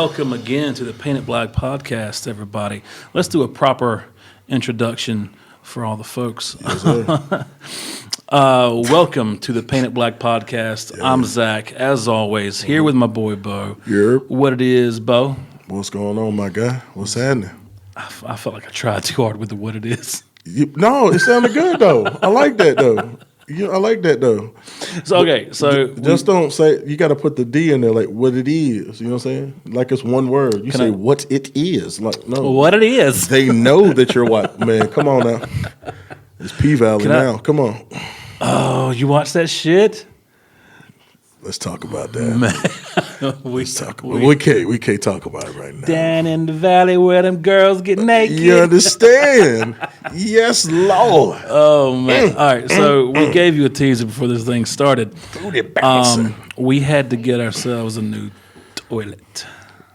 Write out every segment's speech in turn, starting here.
Welcome again to the Painted Black podcast, everybody. Let's do a proper introduction for all the folks. Yes, sir. Welcome to the Painted Black podcast. Yeah. I'm Zach, as always, here with my boy Bo. Yep. What it is, Bo? What's going on, my guy? What's happening? I felt like I tried too hard with the what it is. No, it sounded good though. I like that though. I like that though. So Just don't say, you got to put the D in there, like what it is. You know what I'm saying? Like it's one word. You say what it is. Like no, what it is. They know that you're white, man. Come on now. It's P Valley now. Come on. Oh, you watch that shit? Let's talk about that. we can't talk about it right now. Down in the valley where them girls get naked. You understand? Yes, Lord. Oh man! All right, so we gave you a teaser before this thing started. We had to get ourselves a new toilet.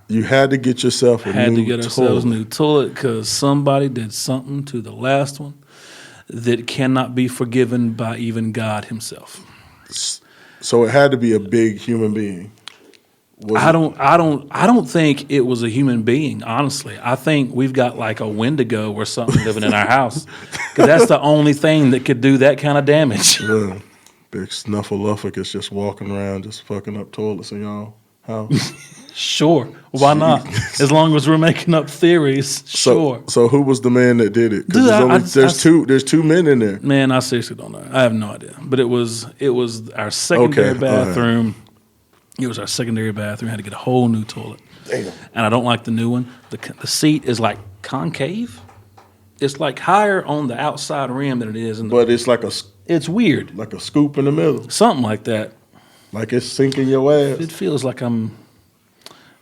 You had to get yourself a new toilet. Ourselves a new toilet because somebody did something to the last one that cannot be forgiven by even God Himself. So it had to be a big human being. I don't think it was a human being. Honestly, I think we've got like a Wendigo or something living in our house because that's the only thing that could do that kind of damage. Yeah, big snuffleupagus just walking around, just fucking up toilets in y'all house. Sure, why not? As long as we're making up theories, sure. So who was the man that did it? Because there's two men in there. Man, I seriously don't know. I have no idea. But it was our secondary bathroom. Right. It was our secondary bathroom. Had to get a whole new toilet. Damn. And I don't like the new one. The seat is like concave. It's like higher on the outside rim than it is in the. But it's like it's weird. Like a scoop in the middle. Something like that. Like it's sinking your ass. It feels like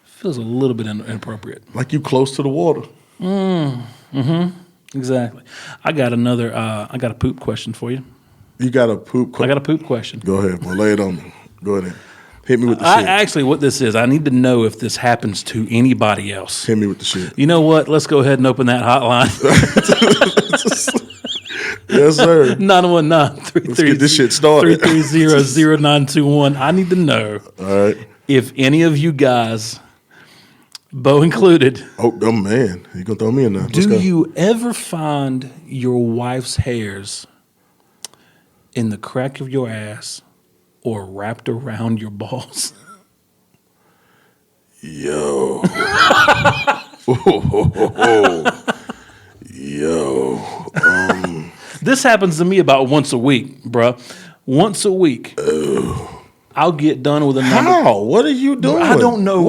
feels a little bit inappropriate. Like you close to the water. Exactly. I got a poop question for you. You got a poop question? I got a poop question. Go ahead, boy. Lay it on me. Go ahead. Hit me with the shit. Actually, what this is, I need to know if this happens to anybody else. Hit me with the shit. You know what? Let's go ahead and open that hotline. Yes, sir. 919-330. Let's get this shit started. 330-0921. I need to know if any of you guys, Bo included. Oh man, you gonna throw me in there? Do you ever find your wife's hairs in the crack of your ass or wrapped around your balls? Yo. Yo. This happens to me about once a week, bruh. Once a week. I'll get done with a number. How? What are you doing? I don't know.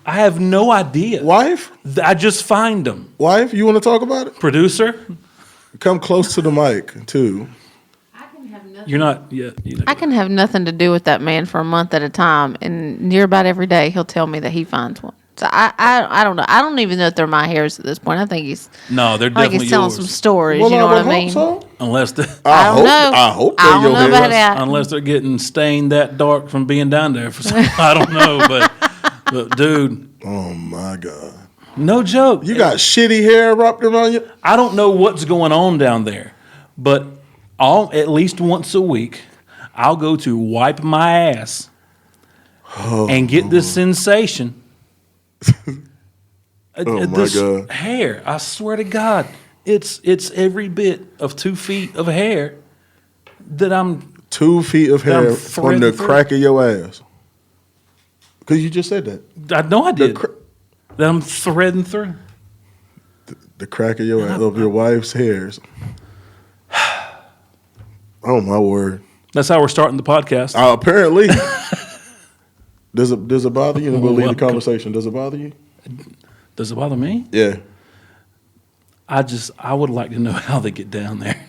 I have no idea. Wife? I just find them. Wife, you want to talk about it? Producer? Come close to the mic, too. You're not yet. I can have nothing to do with that man for a month at a time, and near about every day he'll tell me that he finds one. So I don't know. I don't even know if they're my hairs at this point. I think he's they're definitely he's telling yours. some stories. Well, you know what I mean? So. Unless I don't know. I hope I don't know about that. Unless they're getting stained that dark from being down there for some, I don't know, but dude. Oh my God. No joke. You got shitty hair wrapped around you? I don't know what's going on down there, but at least once a week, I'll go to wipe my ass and get this sensation. Oh my God. Hair, I swear to God, it's every bit of 2 feet of hair that I'm 2 feet of hair on the crack of your ass. Because you just said that. I know I did. That I'm threading through. The crack of your wife's hairs. Oh my word! That's how we're starting the podcast. Apparently, does it bother you? And we'll leave the conversation. Does it bother you? Does it bother me? Yeah. I would like to know how they get down there.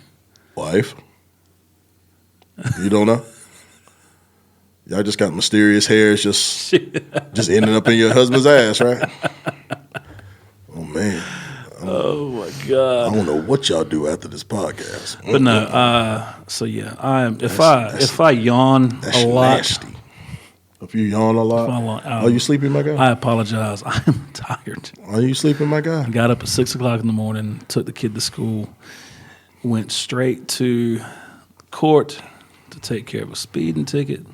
Wife, you don't know? Y'all just got mysterious hairs just ending up in your husband's ass, right? Oh man. Oh my God! I don't know what y'all do after this podcast. But no, so yeah, I am. If I yawn a lot, nasty. If you yawn a lot, are you sleeping, my guy? I apologize. I am tired. Are you sleeping, my guy? I got up at 6 o'clock in the morning, took the kid to school, went straight to court to take care of a speeding ticket.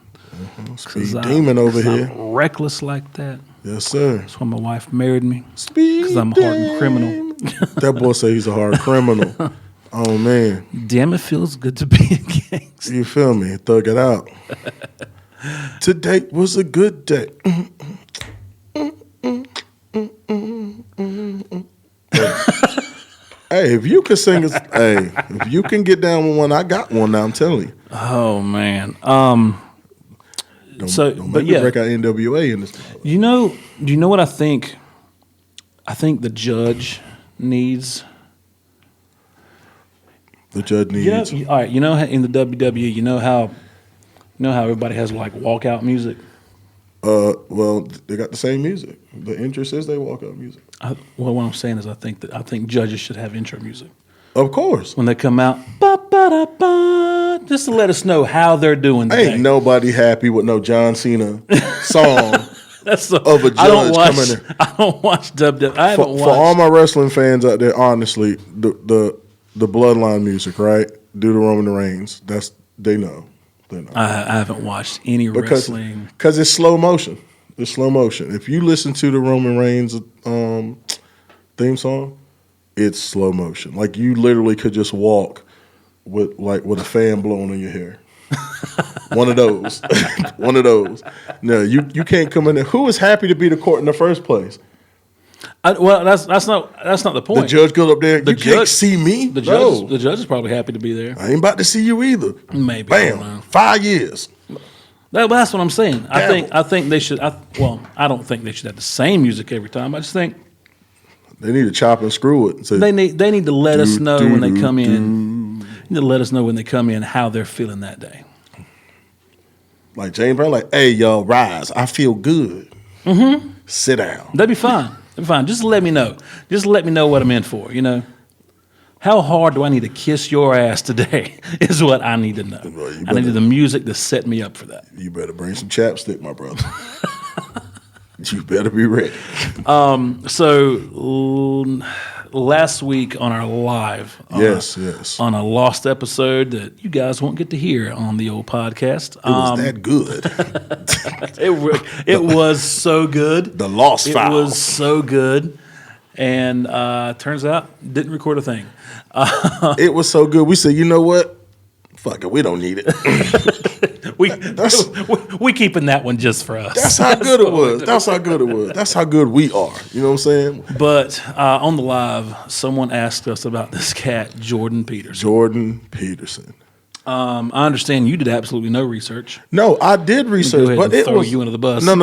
Speed demon over here. I'm reckless like that. Yes, sir. That's why my wife married me. Speed Because I'm a hardened criminal. That boy say he's a hard criminal. Oh, man. Damn, it feels good to be a gangster. You feel me? Thug it out. Today was a good day. Hey, if you can sing, if you can get down with one, I got one now. I'm telling you. Oh man. Don't But make me break out NWA in this. you know what I think? I think the judge needs. The judge needs. All right. You know, in the WWE, you know how everybody has like walkout music. Well, they got the same music. The entrance is they walk out music. What I'm saying is, I think judges should have intro music Of course. when they come out. Ba-ba-da-ba, just to let us know how they're doing. Today. Ain't nobody happy with no John Cena song That's the, of a judge coming in. I don't watch WWE. I haven't watched. For all my wrestling fans out there, honestly, the bloodline music, right? Due to Roman Reigns, they know. They know. I haven't watched any wrestling. Because it's slow motion. It's slow motion. If you listen to the Roman Reigns theme song, it's slow motion. Like you literally could just walk with a fan blowing in your hair. One of those. One of those. No, you can't come in there. Who is happy to be the court in the first place? Well, that's not the point. The judge goes up there. You can't see me. The No. judge is probably happy to be there. I ain't about to see you either. Maybe. I don't Bam. know. 5 years. That's what I'm saying. Gavel. I think they should. I don't think they should have the same music every time. I just think They need to chop and screw it. And say, they need to let us know when they come in. do. They need to let us know when they come in how they're feeling that day. Like James Brown, like, hey, y'all, rise. I feel good. Mm-hmm. Sit down. That'd be fine. That'd be fine. Just let me know. Just let me know what I'm in for. You know, how hard do I need to kiss your ass today? Is what I need to know. Well, you I need better- the music to set me up for that. You better bring some chapstick, my brother. You better be ready. Last week on our live, Yes. on a lost episode that you guys won't get to hear on the old podcast. It was that good. It was so good. The Lost It Files. was so good, and turns out didn't record a thing. It was so good. We said, you know what? Fuck it. We don't need it. We keeping that one just for us. That's how good it was. That's how good it was. That's how good we are. You know what I'm saying? But on the live, someone asked us about this cat, Jordan Peterson. Jordan Peterson. I understand you did absolutely no research. No, I did research, ahead but and it throw was you under the bus. No.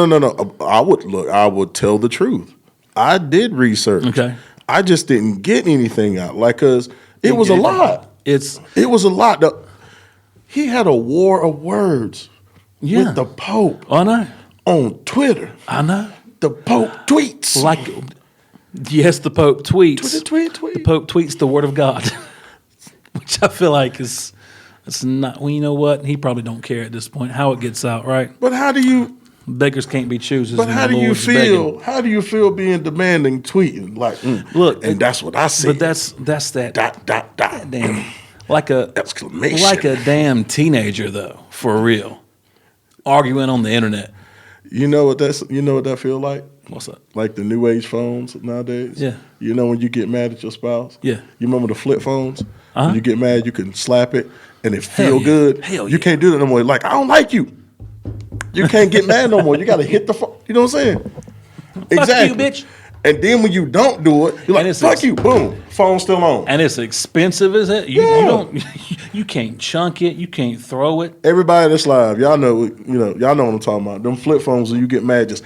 I would tell the truth. I did research. Okay. I just didn't get anything out, cause it was a lot. It was a lot. He had a war of words with the Pope I know. on Twitter. I know. The Pope tweets. Yes, the Pope tweets. Tweet. The Pope tweets the Word of God, which I feel like it's not. Well, you know what? He probably don't care at this point how it gets out, right? But how do you? Beggars can't be choosers. But and how the do you Lord's feel? begging. How do you feel being demanding tweeting? Like, Look, and that's what I said. But that's that dot. damn like a Exclamation. like a damn teenager though, for real, arguing on the internet. You know what that feel like? What's that? Like the new age phones nowadays. Yeah. You know when you get mad at your spouse? Yeah. You remember the flip phones? Uh-huh. When you get mad, you can slap it and it Hell feel yeah. good. Hell You yeah. can't do that no more. Like, I don't like you. You can't get mad no more. You got to hit the phone. You know what I'm saying? Exactly. bitch. And then when you don't do it, you're like, it's fuck you. Boom. Phone still on. And it's expensive as it. You Yeah. don't. You can't chunk it. You can't throw it. Everybody that's live, y'all know what I'm talking about. Them flip phones when you get mad, just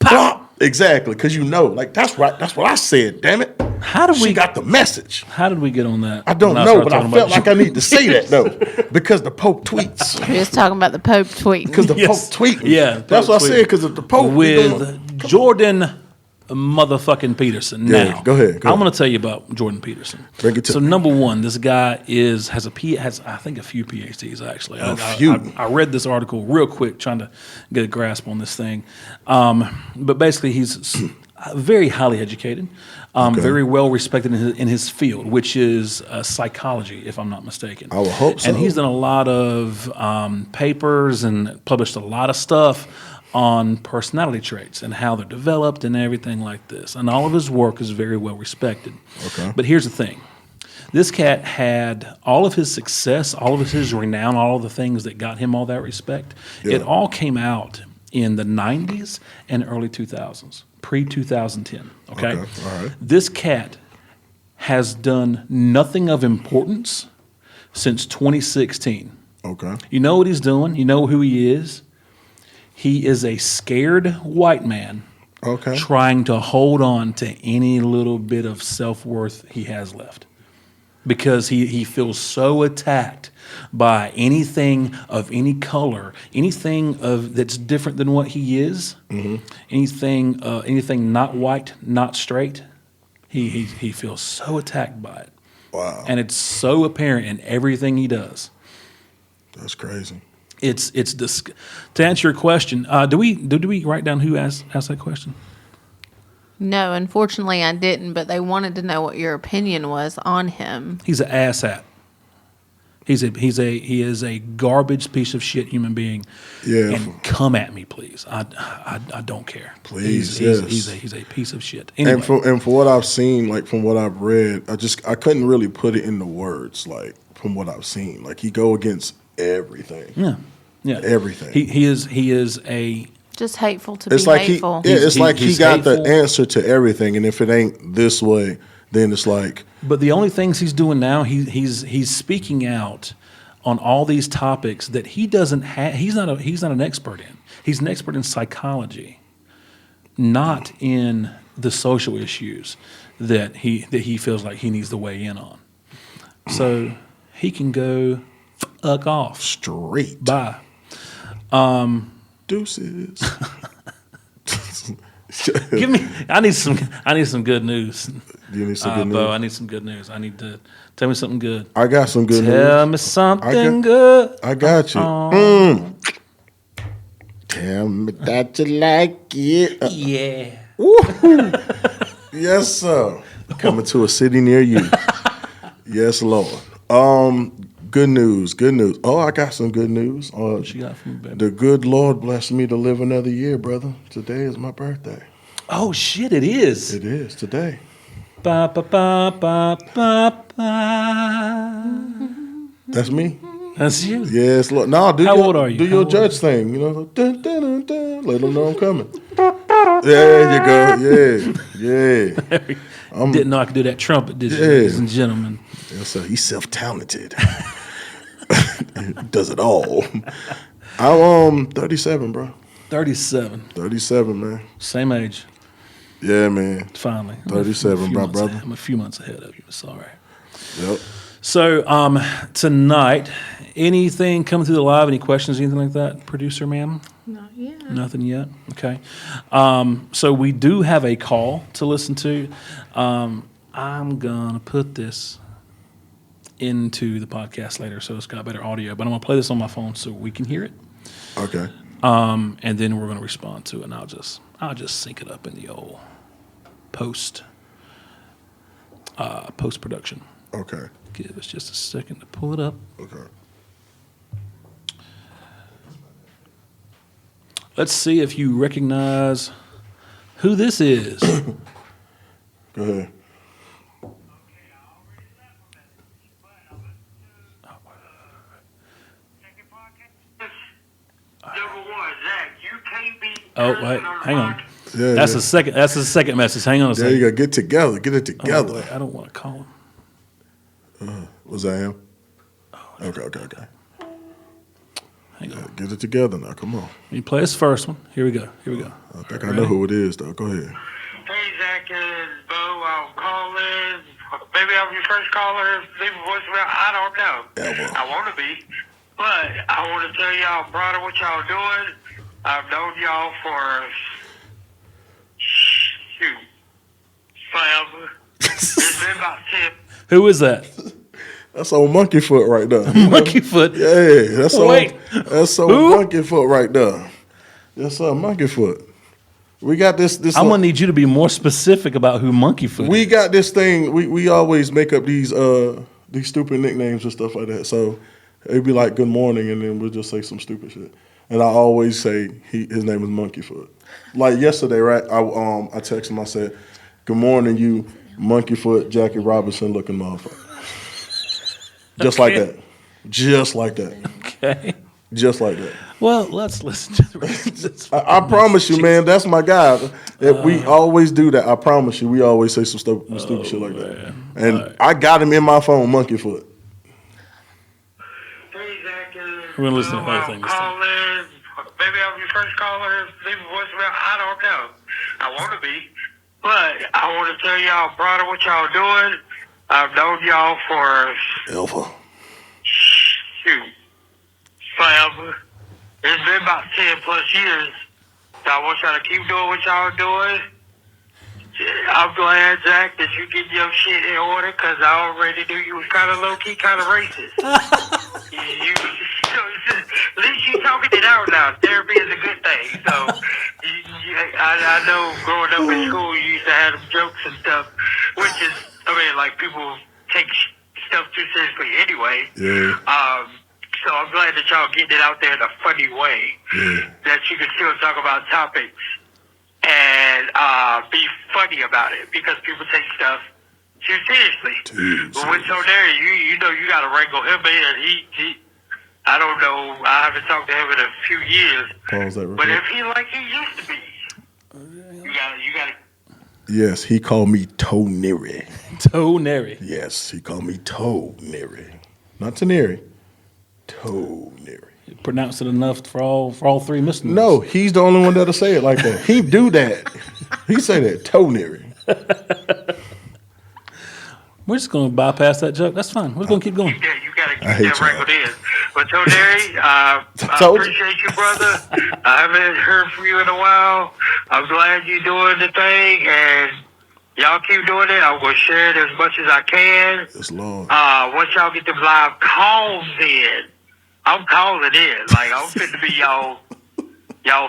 pop. Exactly, because you know, like, that's right. That's what I said, damn it. How did She we got the message. How did we get on that? I don't When know, started but I talking felt about like I need to say that, though, because the Pope tweets. We're just talking about the Pope tweeting. Because the Yes. Pope tweeting. Yeah, That's Pope what I said, tweeting. because of the Pope. he doing- with Jordan motherfucking Peterson. Yeah, Now, go ahead. I'm going to tell you about Jordan Peterson. Bring it to so me. number one, this guy has I think a few PhDs actually. A few. I read this article real quick, trying to get a grasp on this thing. But basically, he's very highly educated, very well respected in his field, which is psychology, if I'm not mistaken. I would hope so. And he's done a lot of papers and published a lot of stuff on personality traits and how they're developed and everything like this. And all of his work is very well respected. Okay. But here's the thing. This cat had all of his success, all of his renown, all of the things that got him all that respect. Yeah. It all came out in the 90s and early 2000s, pre-2010. Okay? All right. This cat has done nothing of importance since 2016. Okay. You know what he's doing? You know who he is? He is a scared white man Okay. trying to hold on to any little bit of self-worth he has left. Because he feels so attacked by anything of any color, anything of that's different than what he is, anything not white, not straight. He feels so attacked by it. Wow. And it's so apparent in everything he does. That's crazy. To answer your question, do we write down who asked that question? No, unfortunately, I didn't. But they wanted to know what your opinion was on him. He's an asshat. He is a garbage piece of shit human being. Yeah. And come at me, please. I don't care. Please, he's, yes. he's a piece of shit. Anyway, And for what I've seen, like from what I've read, I couldn't really put it into words. Like from what I've seen, like he go against everything. yeah, everything. He is a. Just hateful to It's be like hateful. it's like he he's got hateful. the answer to everything, and if it ain't this way, then it's like But the only things he's doing now, he's speaking out on all these topics that he doesn't have. He's not an expert in. He's an expert in psychology, not in the social issues that he feels like he needs to weigh in on. So he can go fuck off. straight Bye. deuces. Give me. I need some good news. You need some good Bo, news? I need some good news. I need to tell me something good. I got some good Tell news. me something I good. I got you. Tell me that you like it. Yeah. Yes, sir. Coming to a city near you. Yes, Lord. Good news. Good news. Oh, I got some good news. What you got for me, baby? The good Lord blessed me to live another year, brother. Today is my birthday. Oh shit! It is. It is today. Ba ba ba ba ba ba. That's me. That's you. Yes, Lord. No, How old are you? Do How your old judge thing. You know, dun, dun, dun, dun. Let them know I'm coming. There you go. Yeah. Didn't know I could do that trumpet, did you, Yeah. ladies and gentlemen? Yes, sir. He's self-talented. Does it all. I'm 37, bro. 37. 37, man. Same age. Yeah, man. Finally. 37, I'm a few my months brother. ahead- I'm a few months ahead of you. It's all right. Yep. So tonight, anything coming through the live? Any questions? Anything like that, producer, ma'am? Not yet. Nothing yet. Okay. So we do have a call to listen to. I'm gonna put this into the podcast later, so it's got better audio. But I'm gonna play this on my phone so we can hear it, Okay. and then we're gonna respond to it. And I'll just sync it up in the old post production. Okay. Give us just a second to pull it up. Okay. Let's see if you recognize who this is. Go ahead. Number one, Zach, you can't be. Oh, wait, hang on. Yeah, That's yeah. the second. That's the second message. Hang on a There second. you go. Get together. Get it Oh, together. wait, I don't want to call him. Was that him? Oh, Okay. Hang on. Get it together now. Come on. You play this first one. Here we go. I think I know who it is, though. Go ahead. Hey, Zach and Bo, I'm calling. Maybe I'm your first caller. Leave a voicemail. I don't know. Ever. I want to be. But I want to tell y'all, I'm proud of what y'all doing. I've known y'all for, forever. It's been about 10. Who is that? That's old monkey foot right there. Monkey foot. Yeah, that's Wait. That's old Who? monkey foot right there. Yes, sir, monkey foot. We got this. I'm gonna need you to be more specific about who Monkey Foot We is. got this thing. We always make up these stupid nicknames and stuff like that. So it'd be like good morning, and then we'll just say some stupid shit. And I always say his name is Monkeyfoot. Like yesterday, right? I texted him. I said, "Good morning, you Monkeyfoot, Jackie Robinson looking motherfucker." Just like that. Just like that. Okay. Just like that. Well, let's listen to the rest of this. I promise you, man. That's my guy. We always do that. I promise you. We always say some stupid shit like that. And I got him in my phone, Monkeyfoot. We're gonna listen to the whole thing this time. Maybe I'm your first caller. Leave a voicemail. I don't know. I want to be, but I want to tell y'all, I'm proud of what y'all doing. I've known y'all for Alpha. forever. It's been about 10 plus years. So I want y'all to keep doing what y'all doing. I'm glad, Zach, that you get your shit in order because I already knew you was kind of low-key, kind of racist. At least you talking it out now. Therapy is a good thing. So I know growing up in school, you used to have them jokes and stuff, which is, like people take stuff too seriously anyway. Yeah. So I'm glad that y'all getting it out there in a funny way. Yeah. That you can still talk about topics and be funny about it because people take stuff too seriously. But with Toneri, you know you got to wrangle him in. He I don't know. I haven't talked to him in a few years. Pause that real but quick. if he like he used to be, you got to. Yes, he called me Toneri. Toneri. Yes, he called me Toneri. Not Toneri. Toneri. You pronounce it enough for all three listeners. No, he's the only one that'll say it like that. He do that. He say that, Toneri. We're just going to bypass that joke. That's fine. We're going to keep going. Yeah, you got to I keep hate that wrangled y'all. in. But Toneri, I Told you. appreciate you, brother. I haven't heard from you in a while. I'm glad you're doing the thing, and y'all keep doing it. I'm going to share it as much as I can. Yes, Lord. Once y'all get them live calls in, I'm calling in. Like, I'm fit to be y'all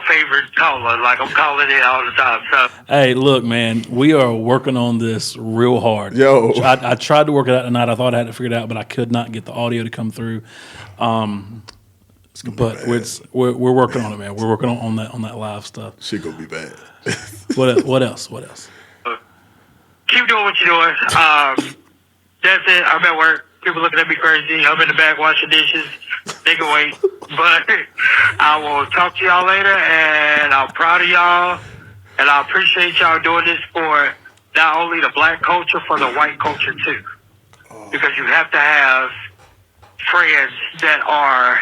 favorite caller. Like, I'm calling in all the time. So, Hey, look, man, we are working on this real hard. Yo. I tried to work it out tonight. I thought I had it figured out, but I could not get the audio to come through. But we're working on it, man. We're working on that live stuff. Shit gonna be bad. What else? keep doing what you're doing. That's it. I'm at work. People looking at me crazy. I'm in the back washing dishes. They can wait. But I will talk to y'all later, and I'm proud of y'all, and I appreciate y'all doing this for not only the black culture, for the white culture too. Because you have to have friends that are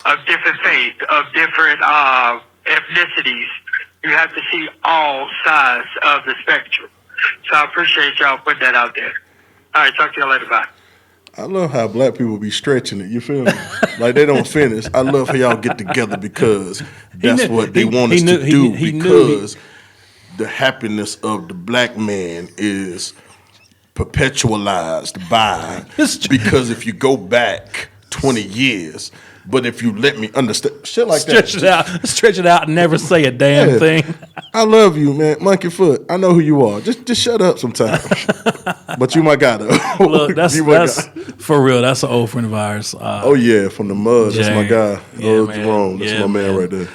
of different faith, of different ethnicities. You have to see all sides of the spectrum. So I appreciate y'all putting that out there. All right, talk to y'all later. Bye. I love how black people be stretching it. You feel me? Like they don't finish. I love how y'all get together because that's what they want us to do. Because the happiness of the black man is perpetualized by because if you go back 20 years, but if you let me understand shit like stretch it out, and never say a damn thing. I love you, man, Monkeyfoot. I know who you are. Just shut up sometimes. But you my guy though. Look, that's for real. That's an old friend of ours. Oh yeah, from the mud. That's my guy. Yeah, Jerome. That's my man right there.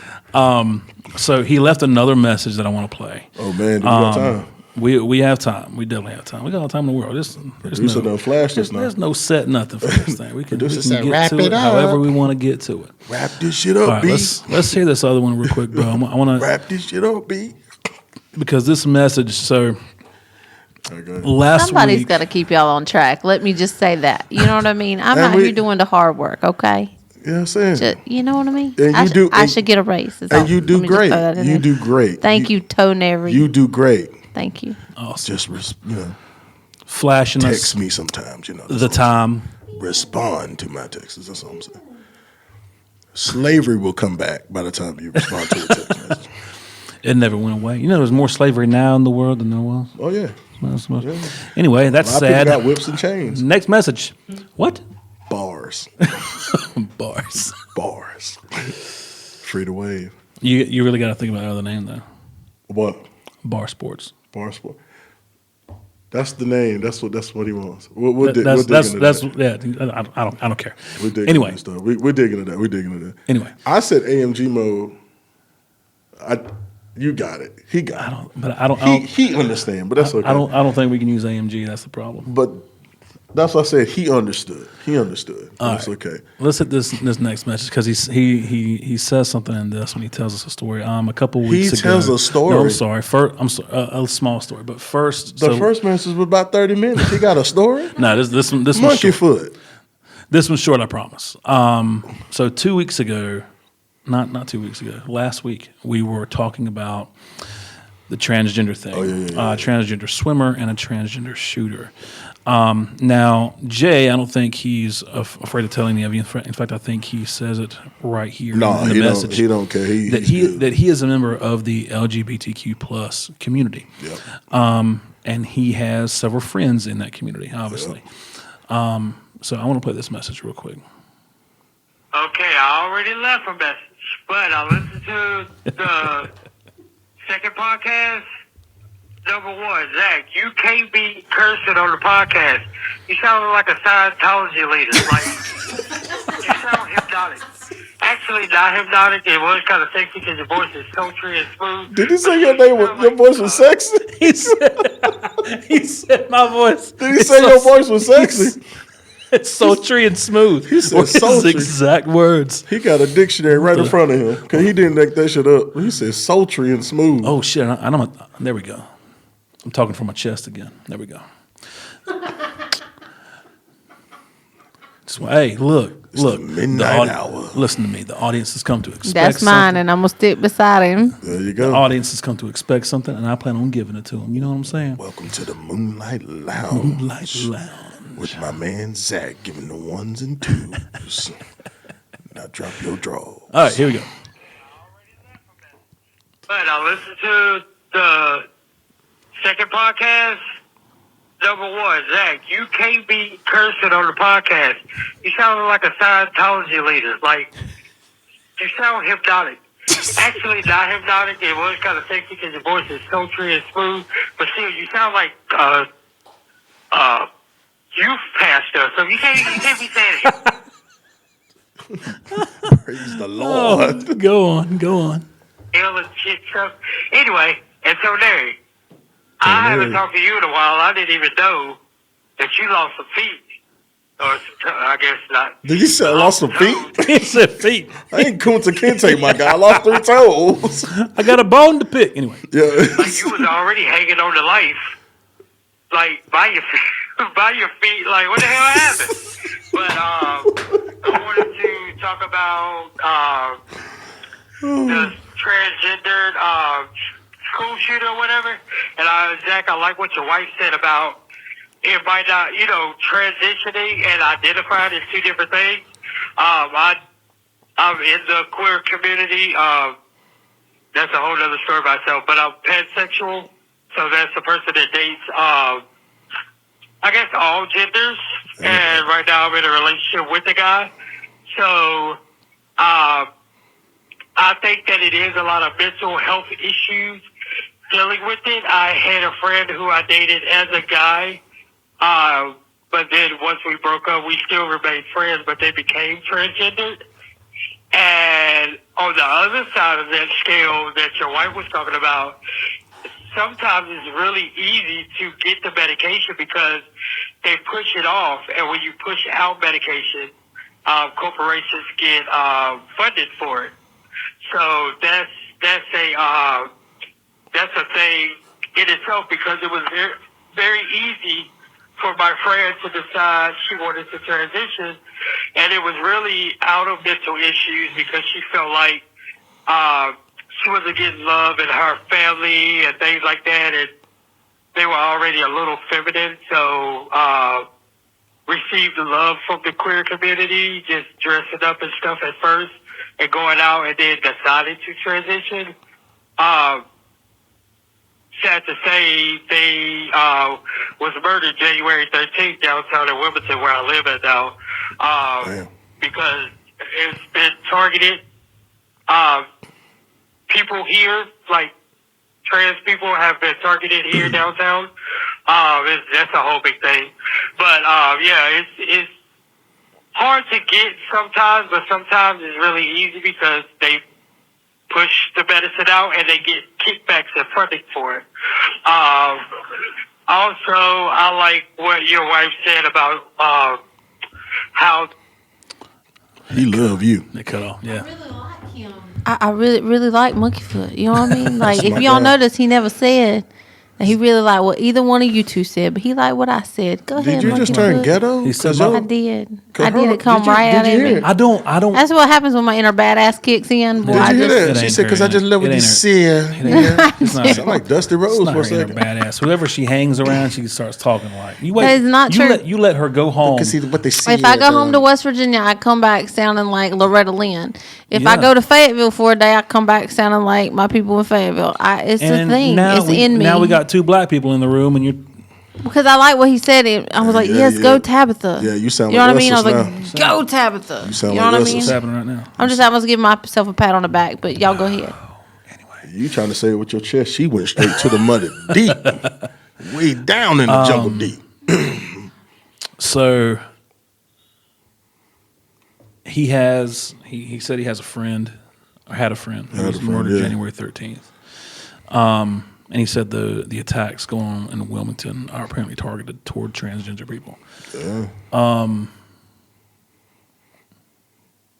So he left another message that I want to play. Oh man, do we got time? We have time. We definitely have time. We got all the time in the world. There's no set nothing for this thing. We can get wrap to it it up. however we want to get to it. Wrap this shit up, All right, B. let's hear this other one real quick, bro. I want to Wrap this shit up, B. because this message, sir. Last Somebody's week, got to keep y'all on track. Let me just say that. You know what I mean? I'm And out here doing the hard work, okay? You know what I'm saying? You know what I mean? And you do- I and- should get a raise. And you do great. You do great. Thank you, Toneri. You do great. Thank you. awesome. Just Flashing text us me sometimes. You know the time. respond to my texts. That's all I'm saying. Slavery will come back by the time you respond to a text message. It never went away. You know, there's more slavery now in the world than there was. Oh yeah. Anyway, that's A lot of sad. people got whips and chains. Next message. What? Bars. Bars. Bars. Free to wave. You really got to think about another name though. What? Bar sports. Bar sport. That's the name. That's what he wants. We're That's digging that's into that. yeah. I don't care. We're digging Anyway, into stuff. We're digging into that. We're digging into that. Anyway. I said AMG mode. You got it. He got it. He understand, but that's okay. I don't think we can use AMG. That's the problem. But that's what I said. He understood. That's right. okay. Let's hit this next message because he says something in this when he tells us a story. A couple weeks ago. He tells a story. No, I'm sorry. A small story. But first, The first message was about 30 minutes. He got a story. No, this one's Monkey short. foot. This one's short, I promise. So 2 weeks ago, not 2 weeks ago, last week, we were talking about the transgender thing. Oh, yeah. Transgender swimmer and a transgender shooter. Now, Jay, I don't think he's afraid of telling any of you. In fact, I think he says it right here in the message. He don't care. That he is a member of the LGBTQ plus community. Yep. And he has several friends in that community, obviously. Yep. So I want to play this message real quick. Okay, I already left a message, but I listened to the second podcast. Number one, Zach, you can't be cursing on the podcast. You sound like a Scientology leader. Like, you sound hypnotic. Actually, not hypnotic. It was kind of sexy because your voice is sultry and smooth. Did he say your voice was sexy? He said my voice. Did he say your voice was sexy? It's sultry and smooth. He said sultry. His exact words. He got a dictionary right in front of him because he didn't make that shit up. He said sultry and smooth. Oh shit! There we go. I'm talking from my chest again. There we go. Hey, look. The midnight hour. Listen to me. The audience has come to expect That's something. mine, and I'm gonna stick beside him. There you The go. audience has come to expect something, and I plan on giving it to them. You know what I'm saying? Welcome to the Moonlight Lounge. Moonlight Lounge. With my man Zach giving the ones and twos. Now drop your draws. All right, here we go. But I listened to the second podcast. Number one, Zach, you can't be cursing on the podcast. You sound like a Scientology leader. Like, you sound hypnotic. Actually, not hypnotic. It was kind of sexy because your voice is sultry and smooth. But still, you sound like youth pastor. So you can't be saying it. Praise the Lord. Oh, go on. Ill and shit stuff. Anyway, and so there. I haven't talked to you in a while. I didn't even know that you lost some feet. Or I guess not. Did you say I lost some feet? He said feet. I ain't Kunta Kinte, my guy. I lost 3 toes. I got a bone to pick. Anyway. Yeah. Like you was already hanging on to life. Like by your feet. Like what the hell happened? But I wanted to talk about the transgendered school shooter or whatever. And Zach, I like what your wife said about it might not, transitioning and identifying is 2 different things. I'm in the queer community. That's a whole other story by itself. But I'm pansexual, so that's the person that dates, I guess, all genders. And right now I'm in a relationship with a guy. So I think that it is a lot of mental health issues dealing with it. I had a friend who I dated as a guy, but then once we broke up, we still remained friends, but they became transgendered. And on the other side of that scale that your wife was talking about, sometimes it's really easy to get the medication because they push it off. And when you push out medication, corporations get funded for it. So that's a thing in itself because it was very, very easy for my friend to decide she wanted to transition, and it was really out of mental issues because she felt like she wasn't getting love in her family and things like that, and they were already a little feminine, so received the love from the queer community, just dressing up and stuff at first and going out, and then decided to transition. Sad to say, they was murdered January 13th downtown in Wilmington, where I live at now, because it's been targeted. People here, like trans people, have been targeted here downtown. That's a whole big thing. But yeah, it's hard to get sometimes, but sometimes it's really easy because they push the medicine out and they get kickbacks and funding for it. Also, I like what your wife said about how He love you. They cut off. Yeah. I really like Monkeyfoot. You know what I mean? Like, if my y'all guy. notice, he never said that he really liked what either one of you two said, but he liked what I said. Go ahead, Did you just turn Monkeyfoot. ghetto? He said 'Cause my- I yo- did. Cause I did. her- It come did you- right did out you of hear me. it? I don't. That's what happens when my inner badass kicks in. Boy, Did I you hear just, that? It She ain't said, "Cause I her. just love what It you ain't her. said." It ain't her. It's not Sound like Dusty It's Rose not for a her inner second. badass. Whoever she hangs around, she starts talking like. You wait. That is not you true. You let her go home. Cause see what they see. if I go home to West Virginia, I come back sounding like Loretta Lynn. If I Yeah. go to Fayetteville for a day, I come back sounding like my people in Fayetteville. It's a thing. Now It's in me. Now we got two black people in the room, and you. Because I like what he said. I was like, Yeah, yes, yeah. go Tabitha. Yeah, you sound You know like what I mean? I was Russell's like, go Tabitha. You sound know like what I Russell's. mean? What's happening right now? I'm gonna give myself a pat on the back, but y'all go ahead. You trying to say it with your chest? She went straight to the mud deep, way down in the jungle deep. So he said he has a friend, or had a friend who Had a was friend, murdered yeah. January 13th. And he said the attacks going on in Wilmington are apparently targeted toward transgender people.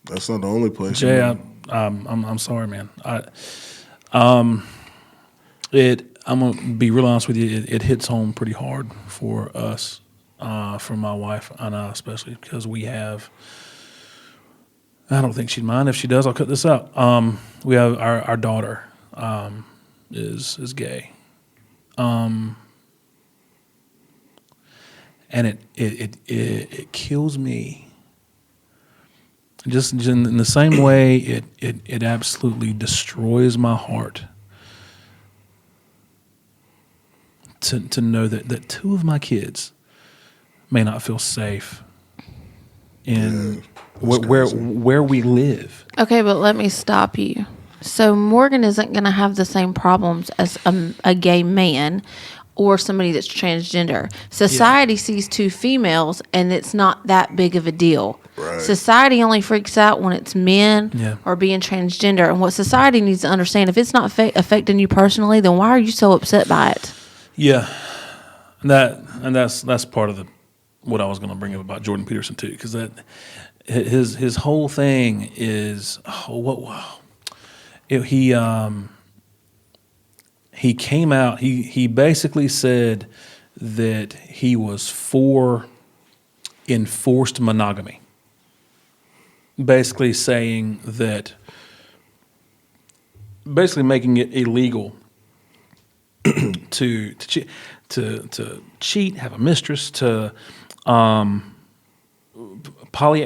That's not the only place. Jay, I'm sorry, man. I'm gonna be real honest with you. It hits home pretty hard for us, for my wife and I especially, because we have. I don't think she'd mind if she does. I'll cut this out. We have our daughter is gay, and it kills me. Just in the same way, it absolutely destroys my heart to know that two of my kids may not feel safe in where we live. Okay, but let me stop you. So Morgan isn't going to have the same problems as a gay man or somebody that's transgender. Society sees two females, and it's not that big of a deal. Right. Society only freaks out when it's men Yeah. or being transgender. And what society needs to understand, if it's not affecting you personally, then why are you so upset by it? Yeah, that's part of what I was going to bring up about Jordan Peterson too, because that his whole thing is he came out. He basically said that he was for enforced monogamy. Basically saying that, basically making it illegal to cheat, have a mistress, to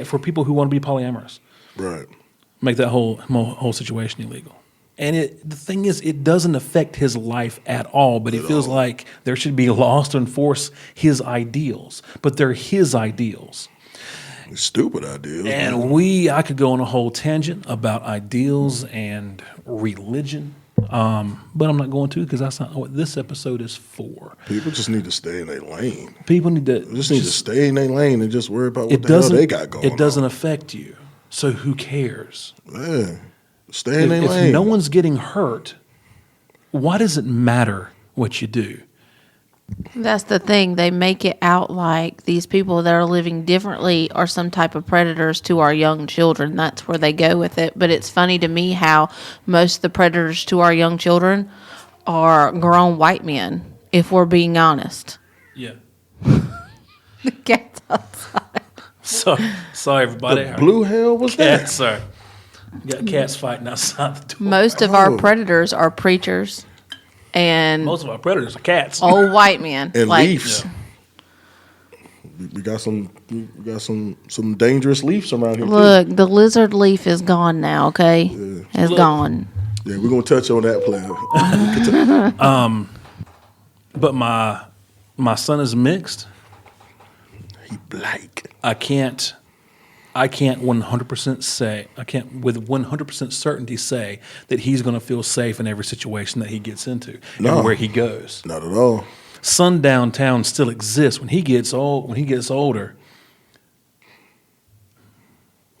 for people who want to be polyamorous, Right. make that whole situation illegal. And the thing is, it doesn't affect his life at all, but he feels like there should be laws to enforce his ideals, but they're his ideals. Stupid ideas. And I could go on a whole tangent about ideals and religion, but I'm not going to, because that's not what this episode is for. People just need to stay in their lane. People need to They just need to stay in their lane and just worry about what it the hell doesn't they got going it doesn't on. affect you, so who cares? Yeah. Stay in their If lane. no one's getting hurt, why does it matter what you do? That's the thing. They make it out like these people that are living differently are some type of predators to our young children. That's where they go with it. But it's funny to me how most of the predators to our young children are grown white men, if we're being honest. Yeah. The cat's outside. Sorry, everybody. The blue hell was that? Cats, sorry. You got cats fighting outside the door. Most of our predators are preachers and Most of our predators are cats. old white men. And like, leafs. We got some dangerous leafs around here. Look, the lizard leaf is gone now, okay? It's Look. gone. Yeah, we're gonna touch on that player. But my son is mixed. He black. I can't 100% say, I can't with 100% certainty say that he's going to feel safe in every situation that he gets into No. and where he goes. Not at all. sundown town still exists when he gets older.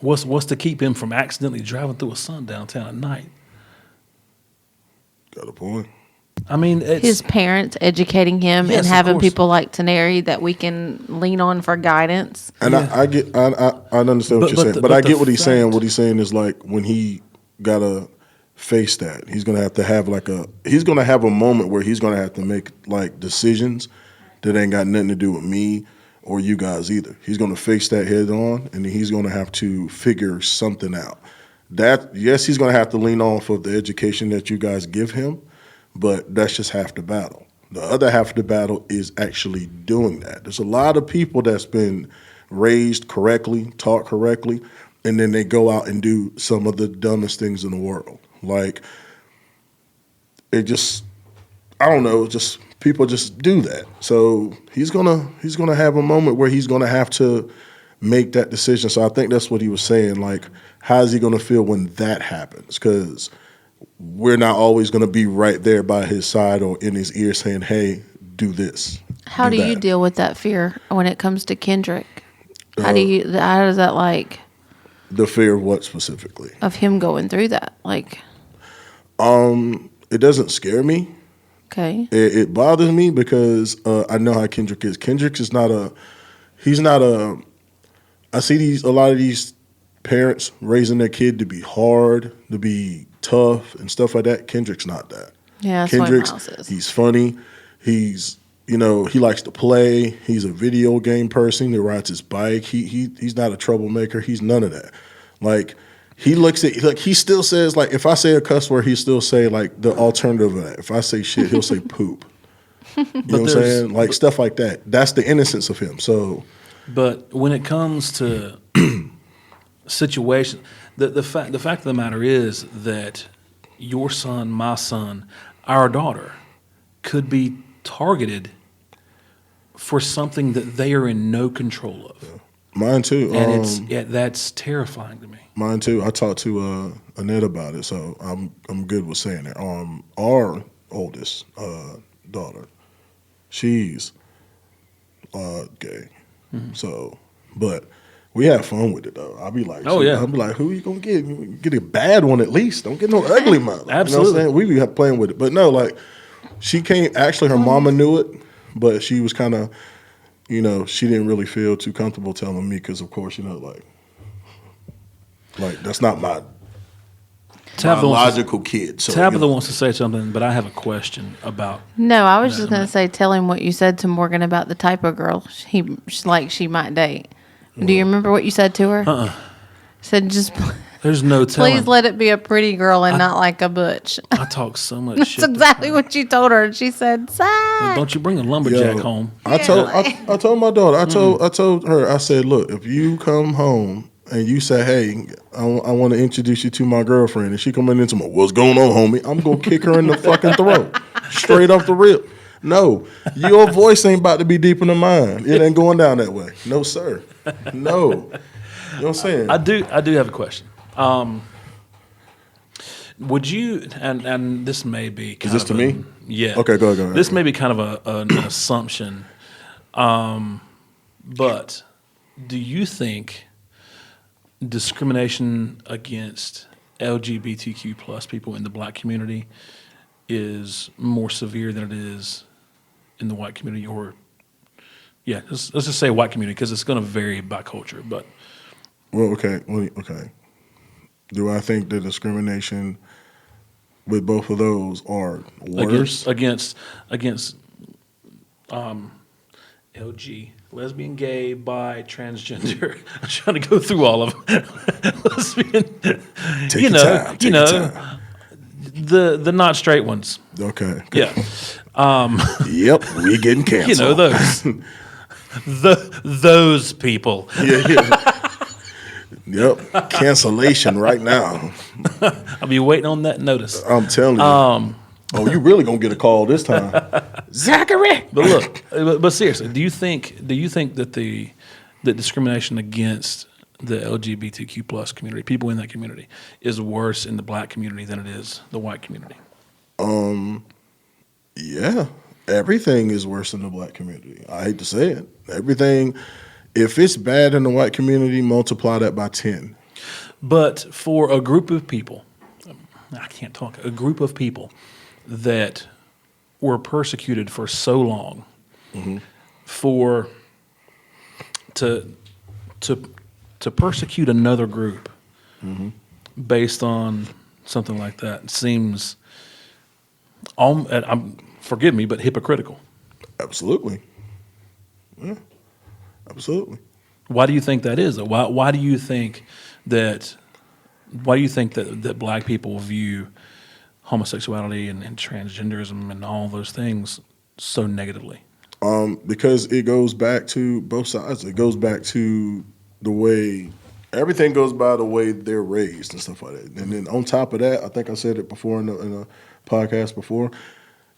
What's to keep him from accidentally driving through a sundown town at night? Got a point. I mean, His parents educating him Yes, and of having course. people like Teneri that we can lean on for guidance. And I get, I understand what But you're saying, the- but but I the get what he's saying. fact- What he's saying is like when he gotta face that, he's gonna have like he's gonna have a moment where he's gonna have to make like decisions that ain't got nothing to do with me or you guys either. He's gonna face that head on, and then he's gonna have to figure something out. That yes, he's gonna have to lean on for the education that you guys give him, but that's just half the battle. The other half of the battle is actually doing that. There's a lot of people that's been raised correctly, taught correctly, and then they go out and do some of the dumbest things in the world. Like, it just, I don't know, just people just do that. So he's gonna have a moment where he's gonna have to make that decision. So I think that's what he was saying. Like, how is he gonna feel when that happens? Because we're not always going to be right there by his side or in his ear saying, hey, do this. How do you that. deal with that fear when it comes to Kendrick? How does that like The fear of what specifically? of him going through that? Like, It doesn't scare me. okay. It bothers me because I know how Kendrick is. Kendrick is I see a lot of these parents raising their kid to be hard, to be tough and stuff like that. Kendrick's not that. Yeah, that's what Miles is. He's funny. He's, he likes to play. He's a video game person. He rides his bike. He's not a troublemaker. He's none of that. Like, he looks at, like, he still says, like, if I say a cuss word, he still say, like, the alternative of that. If I say shit, he'll say poop. You know what I'm saying? Like, stuff like that. That's the innocence of him. So, But when it comes to situation, the fact of the matter is that your son, my son, our daughter could be targeted for something that they are in no control of, mine too. and that's terrifying to me. Mine too. I talked to Annette about it, so I'm good with saying it. Our oldest daughter, she's gay. So, but we have fun with it though. I'll be like, Oh, yeah. I'll be like, who you gonna get? Get a bad one at least. Don't get no ugly mother. Absolutely. You know what I'm saying? We be playing with it, but no, like she came. Actually, her mama knew it, but she was kind of, she didn't really feel too comfortable telling me because, of course, like that's not my Tabitha wants to- logical kid. So, Tabitha wants to say something, but I have a question about. No, I was just going to say, tell him what you said to Morgan about the type of girl she might date. Do you remember what you said to her? Said just There's no telling. please let it be a pretty girl and not like a butch. I talk so much That's shit. to exactly her. what you told her, and she said, "Sad." Don't you bring a lumberjack home? I told my daughter. I told her. I said, look, if you come home and you say, hey, I want to introduce you to my girlfriend, and she come in into my, what's going on, homie? I'm gonna kick her in the fucking throat, straight off the rip. No, your voice ain't about to be deep in the mind. It ain't going down that way. No, sir. No. You know what I'm saying? I do have a question. Would you, and this may be kind this of to me? Yeah. Okay, go ahead. This may be kind of an assumption, but do you think discrimination against LGBTQ plus people in the black community is more severe than it is in the white community? Or, yeah, let's just say white community because it's going to vary by culture, but. Well, okay. Do I think the discrimination with both of those are worse? Against LG, lesbian, gay, bi, transgender. I'm trying to go through all of them. Lesbian, Take your time. Take your time. the not straight ones. Okay. Yeah, Yep. We getting canceled. those people. Yeah. Yep. Cancellation right now. I'll be waiting on that notice. I'm telling you. Oh, you really gonna get a call this time, Zachary? But look, but seriously, do you think that the discrimination against the LGBTQ plus community, people in that community, is worse in the black community than it is the white community? Yeah. Everything is worse in the black community. I hate to say it. Everything, if it's bad in the white community, multiply that by 10. But for a group of people, a group of people that were persecuted for so long, for to persecute another group based on something like that seems, forgive me, but hypocritical. Absolutely. Yeah, absolutely. Why do you think that is? Why do you think that? Why do you think that black people view homosexuality and transgenderism and all those things so negatively? Because it goes back to both sides. It goes back to the way everything goes by the way they're raised and stuff like that. And then on top of that, I think I said it before in a podcast before.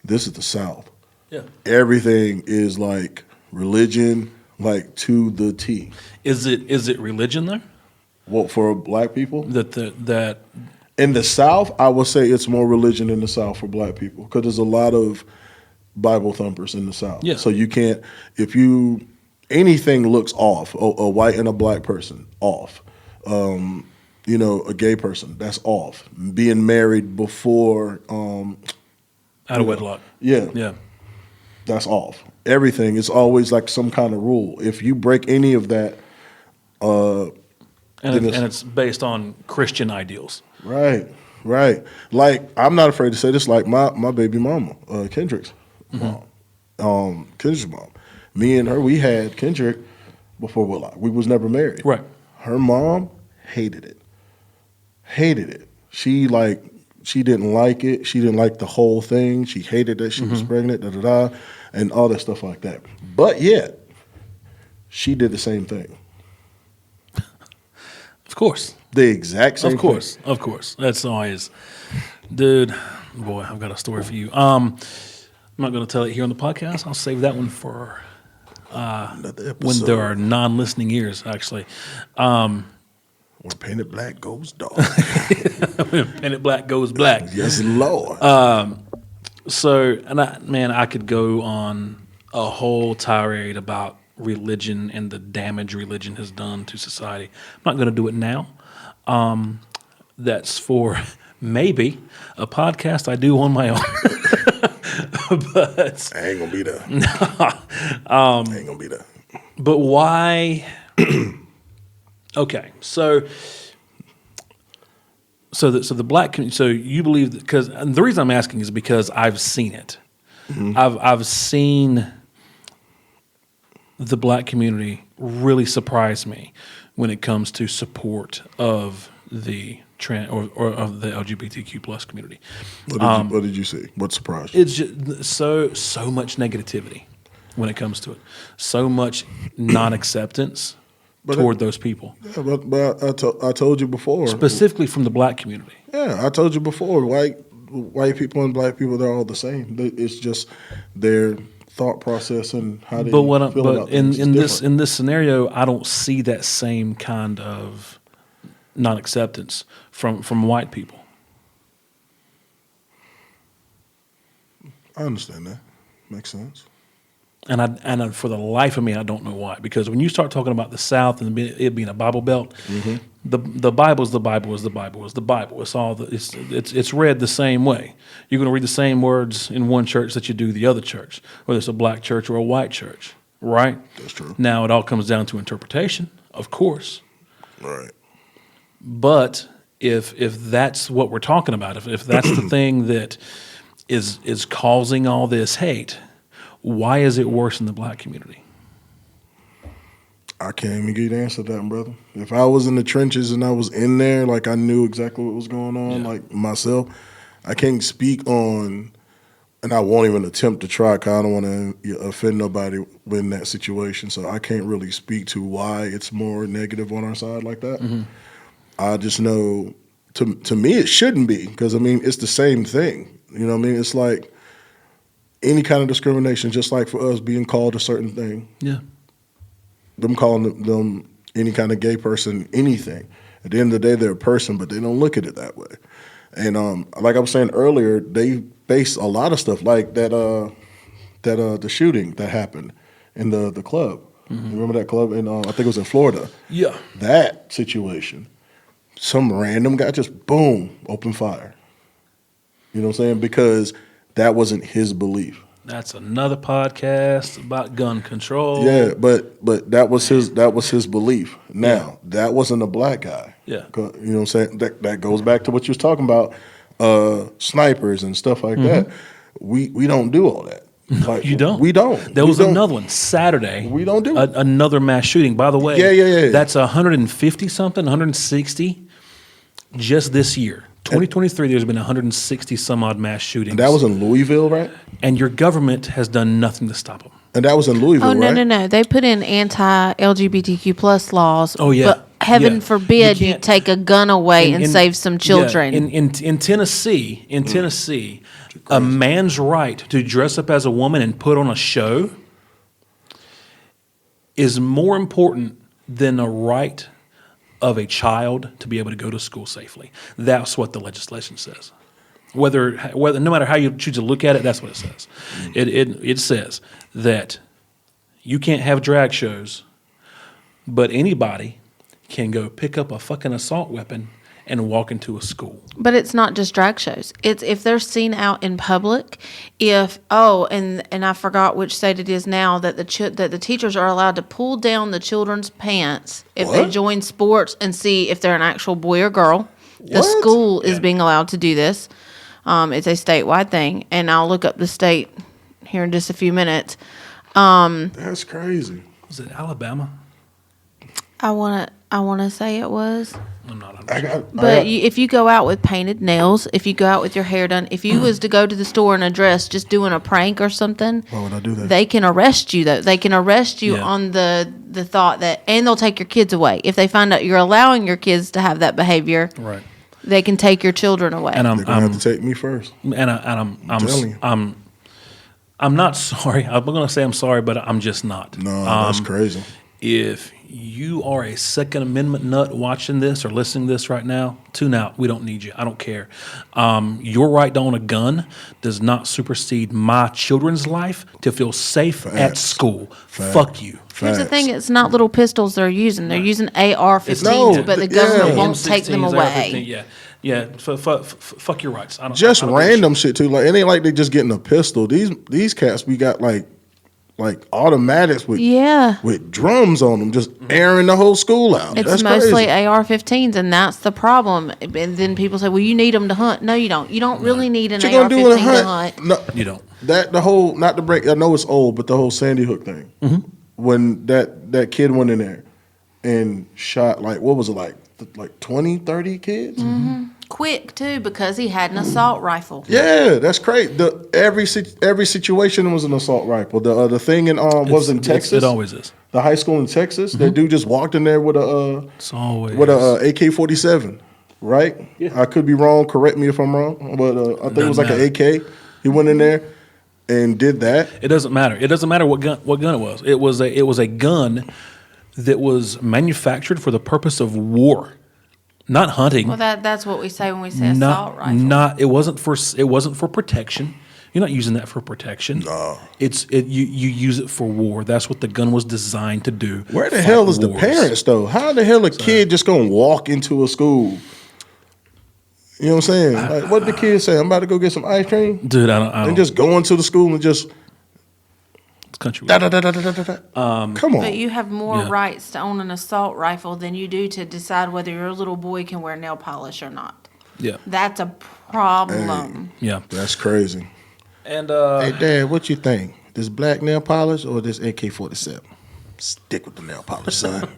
This is the South. Yeah. Everything is like religion, like to the T. Is it religion though? What for black people? That In the South, I would say it's more religion in the South for black people because there's a lot of Bible thumpers in the South. Yeah. So you can't, anything looks off, a white and a black person, off. A gay person, that's off. Being married before. out of wedlock. Yeah. Yeah. That's off. Everything is always like some kind of rule. If you break any of that. And it's based on Christian ideals. Right. Like, I'm not afraid to say this, like my baby mama, Kendrick's mom. Kendrick's mom. Me and her, we had Kendrick before wedlock. We was never married. Right. Her mom hated it. She didn't like it. She didn't like the whole thing. She hated that she was pregnant, and all that stuff like that. But yet, she did the same thing. Of course. The exact same thing. Of course. That's always, dude, boy, I've got a story for you. I'm not going to tell it here on the podcast. I'll save that one for Another episode. when there are non-listening ears, actually. When painted black goes dark. Painted black goes black. Yes, Lord. So, I could go on a whole tirade about religion and the damage religion has done to society. I'm not going to do it now. That's for maybe a podcast I do on my own. But I ain't gonna be there. I ain't gonna be there. But why? Okay, so the black community. So you believe that because the reason I'm asking is because I've seen it. I've seen the black community really surprise me when it comes to support of the or of the LGBTQ plus community. What did you see? What surprised you? It's just so much negativity when it comes to it. So much non-acceptance toward those people. Yeah, but I told you before. Specifically from the black community. Yeah, I told you before. White people and black people, they're all the same. It's just their thought process and how they feel about things. In this scenario, I don't see that same kind of non-acceptance from white people. I understand that. Makes sense. And for the life of me, I don't know why. Because when you start talking about the South and it being a Bible Belt, the Bible is the Bible is the Bible is the Bible. It's all it's read the same way. You're going to read the same words in one church that you do the other church, whether it's a black church or a white church, right? That's true. Now it all comes down to interpretation, of course. Right. But if that's what we're talking about, if that's the thing that is causing all this hate, why is it worse in the black community? I can't even get you the answer to that, brother. If I was in the trenches and I was in there, like I knew exactly what was going on, like myself, I can't speak on, and I won't even attempt to try because I don't want to offend nobody in that situation. So I can't really speak to why it's more negative on our side like that. I just know, to me, it shouldn't be because, it's the same thing. You know what I mean? It's like any kind of discrimination, just like for us being called a certain thing. Yeah. Them calling them any kind of gay person anything. At the end of the day, they're a person, but they don't look at it that way. And like I was saying earlier, they base a lot of stuff like that the shooting that happened in the club. You remember that club in I think it was in Florida. Yeah. That situation, some random guy just boom open fire. You know what I'm saying? Because that wasn't his belief. That's another podcast about gun control. Yeah, but that was his belief. Now that wasn't a black guy. Yeah. You know what I'm saying? That goes back to what you was talking about, snipers and stuff like that. We don't do all that. Like, You don't. We don't. There We was don't. another one Saturday. We don't do it. Another mass shooting. By the way, Yeah. That's 150 something, 160 just this year. 2023, there's been 160 some odd mass shootings. And that was in Louisville, right? And your government has done nothing to stop them. And that was in Louisville, Oh no, right? no! They put in anti-LGBTQ plus laws. Oh, yeah. But heaven Yeah. forbid You you can't- take a gun away and save some children. Yeah, in Tennessee, a man's right to dress up as a woman and put on a show is more important than a right of a child to be able to go to school safely. That's what the legislation says. Whether no matter how you choose to look at it, that's what it says. It says that you can't have drag shows, but anybody can go pick up a fucking assault weapon and walk into a school. But it's not just drag shows. It's if they're seen out in public. And I forgot which state it is now that the teachers are allowed to pull down the children's pants if they What? join sports and see if they're an actual boy or girl. The What? school is being allowed to do this. It's a statewide thing, and I'll look up the state here in just a few minutes. That's crazy. Was it Alabama? I wanna say it was. I'm not. But if you go out with painted nails, if you go out with your hair done, if you was to go to the store in a dress just doing a prank or something, Why would I do that? they can arrest you though. They can arrest you Yeah. on the thought that, and they'll take your kids away. If they find out you're allowing your kids to have that behavior, Right. they can take your children away. And They're gonna have to take me first. I'm telling you. I'm not sorry. I'm going to say I'm sorry, but I'm just not. No, that's crazy. If you are a Second Amendment nut watching this or listening to this right now, tune out. We don't need you. I don't care. Your right to own a gun does not supersede my children's life to feel safe at Facts. school. Facts. Fuck you. Here's the Facts. thing: it's not little pistols they're using. They're using AR-15s, No, but the yeah. government won't take them M16s, away. AR-15, yeah. Fuck your rights. I don't, Just I don't give a random shit too. Like it ain't like they just getting a pistol. These cats we got like automatics with Yeah. with drums on them, just airing the whole school out. It's That's mostly crazy. AR-15s, and that's the problem. And then people say, "Well, you need them to hunt." No, you don't. You don't really need an What you gonna do in a AR-15 to hunt? hunt. No, You don't. That the whole not to break. I know it's old, but the whole Sandy Hook thing. When that kid went in there and shot like what was it like 20, 30 kids? Quick too, because he had an assault rifle. Yeah, that's great. Every situation was an assault rifle. The thing in was in Texas. It always is. The high school in Texas. That dude just walked in there with a It's always AK-47, right? Yeah. I could be wrong. Correct me if I'm wrong, but I think it was like Doesn't an AK. He went in there and did that. It doesn't matter. It doesn't matter what gun it was. It was a gun that was manufactured for the purpose of war, not hunting. Well, that's what we say when we say assault rifle. It wasn't for protection. You're not using that for protection. No. You use it for war. That's what the gun was designed to do. Where the fight hell is the wars. parents though? How the hell a kid just gonna walk into a school? You know what I'm saying? Like, what did the kids say? I'm about to go get some ice cream. Dude, I don't. And just go into the school and just it's country. da da da da da da da. Come on. But you have more Yeah. rights to own an assault rifle than you do to decide whether your little boy can wear nail polish or not. Yeah, That's a problem. yeah. That's crazy. And Hey, Dad, what you think? This black nail polish or this AK-47? Stick with the nail polish, son.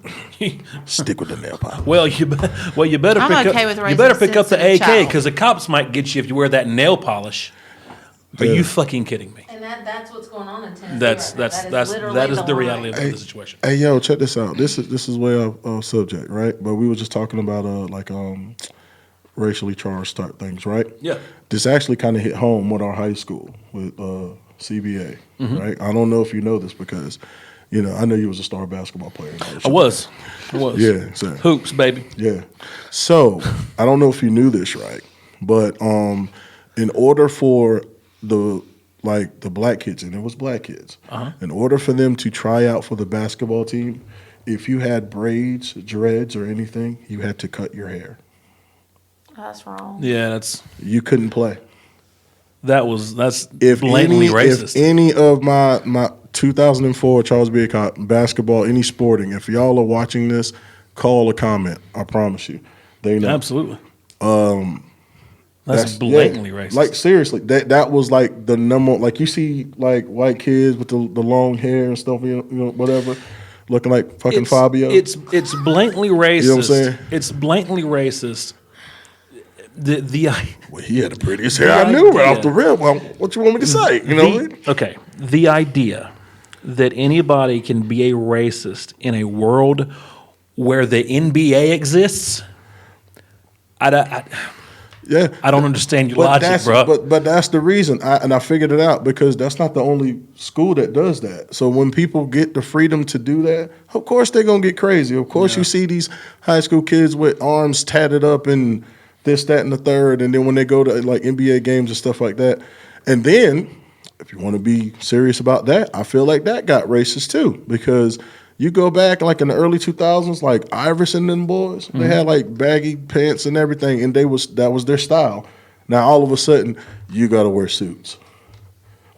Stick with the nail polish. well, you better I'm pick okay up. with You raising better a pick up the sensitive AK child. because the cops might get you if you wear that nail polish. Are Yeah. you fucking kidding me? And that's what's going on in Tennessee. That is the reality of the situation. Hey, yo, check this out. This is way off subject, right? But we were just talking about racially charged type things, right? Yeah. This actually kind of hit home with our high school with CBA, right? I don't know if you know this because, I know you was a star basketball player. and all that I shit. was. Yeah, so Hoops, baby. yeah. So I don't know if you knew this, right? But in order for the like the black kids, and it was black kids. In order for them to try out for the basketball team, if you had braids, dreads, or anything, you had to cut your hair. That's wrong. Yeah, You couldn't play. that's If blatantly racist. If any of my 2004 Charles Baycott basketball, any sporting, if y'all are watching this, call or comment. I promise you, they know. Absolutely. That's blatantly racist. Like seriously, that was like the number. Like you see, like white kids with the long hair and stuff, whatever, looking like fucking Fabio. It's blatantly racist. You know what I'm saying? It's blatantly racist. Well, he had the prettiest hair I knew right off the rip. Well, what you want me to say? Okay. The idea that anybody can be a racist in a world where the NBA exists, I don't understand your logic, bro. But that's the reason, I figured it out, because that's not the only school that does that. So when people get the freedom to do that, of course they're gonna get crazy. Of course you see these high school kids with arms tatted up and this, that, and the third, and then when they go to like NBA games and stuff like that, and then if you want to be serious about that, I feel like that got racist too, because you go back like in the early 2000s, like Iverson and them boys, they had like baggy pants and everything, and that was their style. Now all of a sudden, you got to wear suits.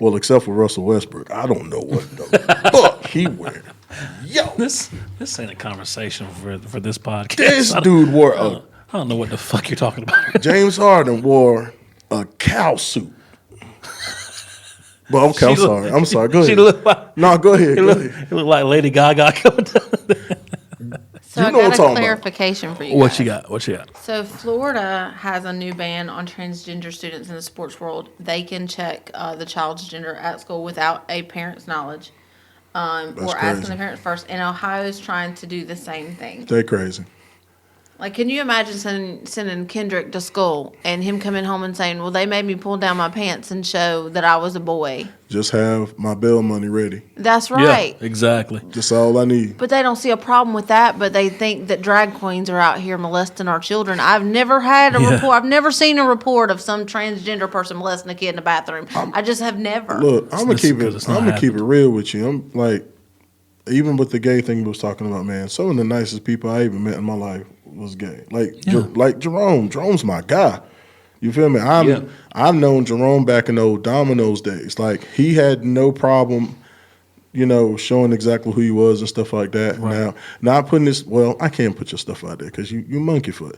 Well, except for Russell Westbrook, I don't know what the fuck he wear. Yo, This ain't a conversation for this podcast. This dude wore I don't know what the fuck you're talking about. James Harden wore a cow suit. Well, okay, I'm sorry. Go ahead. Go ahead. It looked like Lady Gaga coming down. So I got a clarification for you. What guys. you got? What you got? So Florida has a new ban on transgender students in the sports world. They can check the child's gender at school without a parent's knowledge, or asking the parents first. And Ohio is trying to do the same thing. They crazy. Like, can you imagine sending Kendrick to school and him coming home and saying, well, they made me pull down my pants and show that I was a boy? Just have my bail money ready. That's right. Yeah, exactly. Just all I need. But they don't see a problem with that, but they think that drag queens are out here molesting our children. I've never had a report. I've never seen a report of some transgender person molesting a kid in the bathroom. I just have never. Look, I'm gonna keep it real with you. I'm like, even with the gay thing we was talking about, man, some of the nicest people I even met in my life was gay. Like Jerome. Jerome's my guy. You feel me? I've known Jerome back in the old Domino's days. Like, he had no problem, showing exactly who he was and stuff like that. Right. Now putting this, well, I can't put your stuff out there because you monkey foot.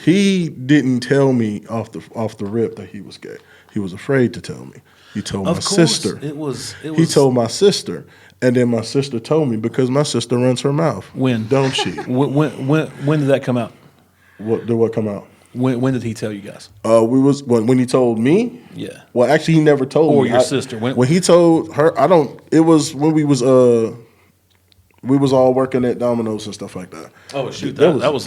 He didn't tell me off the rip that he was gay. He was afraid to tell me. He told my sister. It was. He told my sister, and then my sister told me because my sister runs her mouth. When? Don't she? When did that come out? What come out? When did he tell you guys? When he told me. Yeah. Well, actually, he never told me. Or your sister. When he told her, I don't. It was when we was all working at Domino's and stuff like that. Oh shoot, that was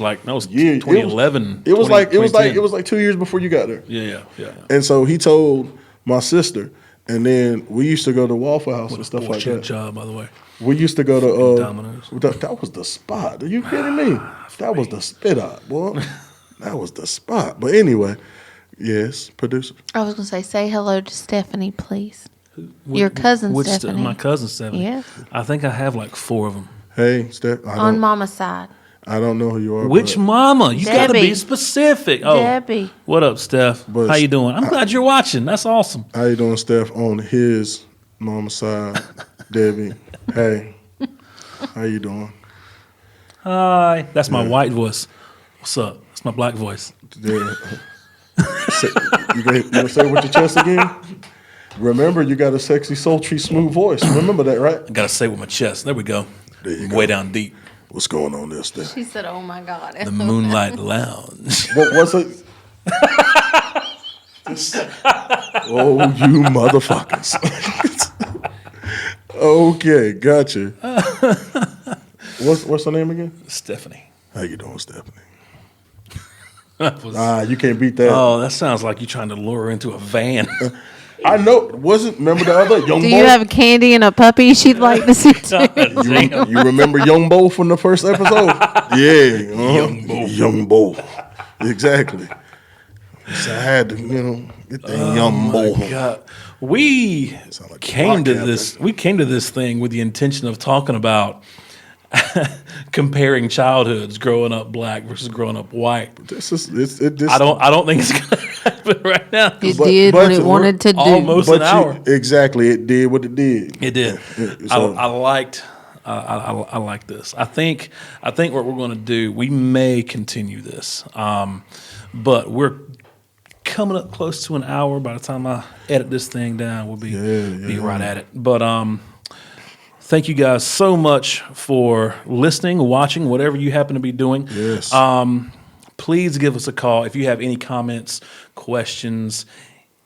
2011. It was like 2 years before you got there. Yeah. And so he told my sister, and then we used to go to Waffle House and stuff like that. Job, by the way. We used to go to Domino's. That was the spot. Are you kidding me? That was the spit out, boy. That was the spot. But anyway, yes, producer. I was going to say hello to Stephanie, please. Your cousin Stephanie. My cousin Stephanie. Yes. I think I have like 4 of them. Hey, Steph. On Mama's side. I don't know who you are. Which mama? You got to be specific. Oh, Debbie. What up, Steph? How you doing? I'm glad you're watching. That's awesome. How you doing, Steph? On his mama's side, Debbie. Hey, how you doing? Hi. That's my white voice. What's up? That's my black voice. Yeah. You gonna say it with your chest again? Remember, you got a sexy, sultry, smooth voice. Remember that, right? I got to say with my chest. There we go. There you go. Way down deep. What's going on there, Steph? She said, oh, my God. The Moonlight Lounge. What was it? Oh, you motherfuckers. Okay, gotcha. What's her name again? Stephanie. How you doing, Stephanie? Was, you can't beat that. Oh, that sounds like you trying to lure her into a van. I know. Remember the other Young Bo? Do you have a candy and a puppy she'd like to see too? You remember Young Bo from the first episode? Yeah. Young Bo. Young Bo. Exactly. So I had to, get that young boy. God. We Sound like a came to block this. We came to this thing with the intention of talking about comparing childhoods, growing up black versus growing up white. This is it. Just, I don't think it's gonna happen right now. It But- did but what it we're wanted to do. almost- But an hour. exactly, it did what it did. It did. So- I liked. I like this. I think what we're going to do. We may continue this, but we're coming up close to an hour. By the time I edit this thing down, we'll be right at it. But thank you guys so much for listening, watching, whatever you happen to be doing. Yes. Please give us a call if you have any comments, questions,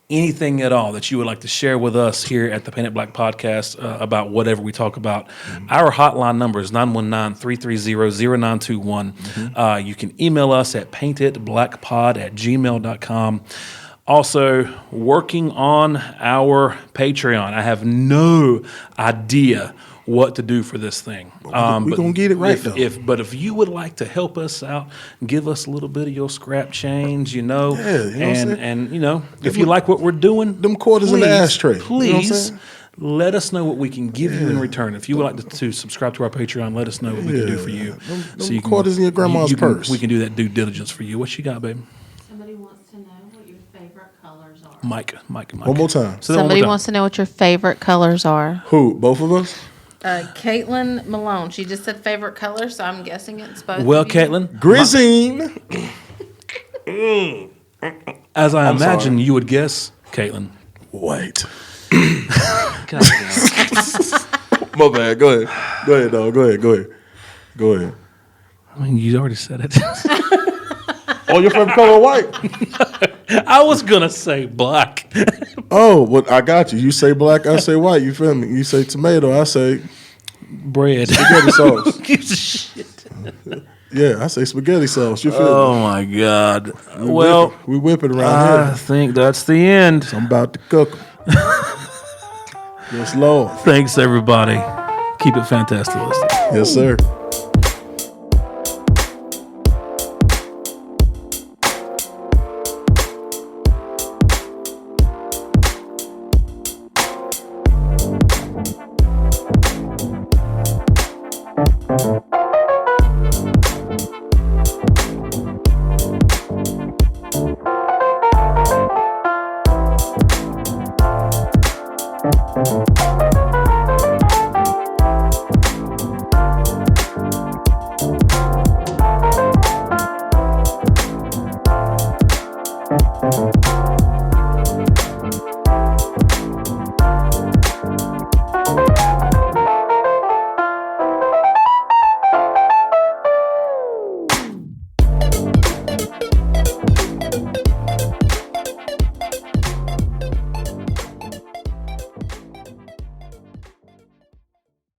anything at all that you would like to share with us here at the Painted Black Podcast about whatever we talk about. Our hotline number is 919-330-0921. You can email us at paintedblackpod@gmail.com. Also, working on our Patreon. I have no idea what to do for this thing. We're But going to get it right, though. But if you would like to help us out, give us a little bit of your scrap change, Yeah, you know what I'm saying? and if you like what we're doing, them quarters in the ashtray, you know what I'm Please saying? let us know what we can give you in return. If you would like to subscribe to our Patreon, let us know what we can do for you. Them quarters in your grandma's purse. We can do that due diligence for you. What you got, baby? Somebody wants to know what your favorite colors are. Mike. One more time. Say that one more Somebody time. wants to know what your favorite colors are. Who? Both of us? Caitlin Malone. She just said favorite color, so I'm guessing it's both. Well, of you. Caitlin, Grizzine. as I imagine sorry. you would guess, Caitlin. White. God damn. My bad. Go ahead. Go ahead, dog. Go ahead. I mean, you already said it. Oh, your favorite color is white? I was gonna say black. Oh, well, I got you. You say black, I say white. You feel me? You say tomato, I say Bread. spaghetti sauce. Gives a shit. Yeah, I say spaghetti sauce. You feel Oh me? my God. We Well, whip it. We whip it around I here. think that's the end. I'm about to cook 'em. Yes, Lord. Thanks, everybody. Keep it fantastic. Yes, sir.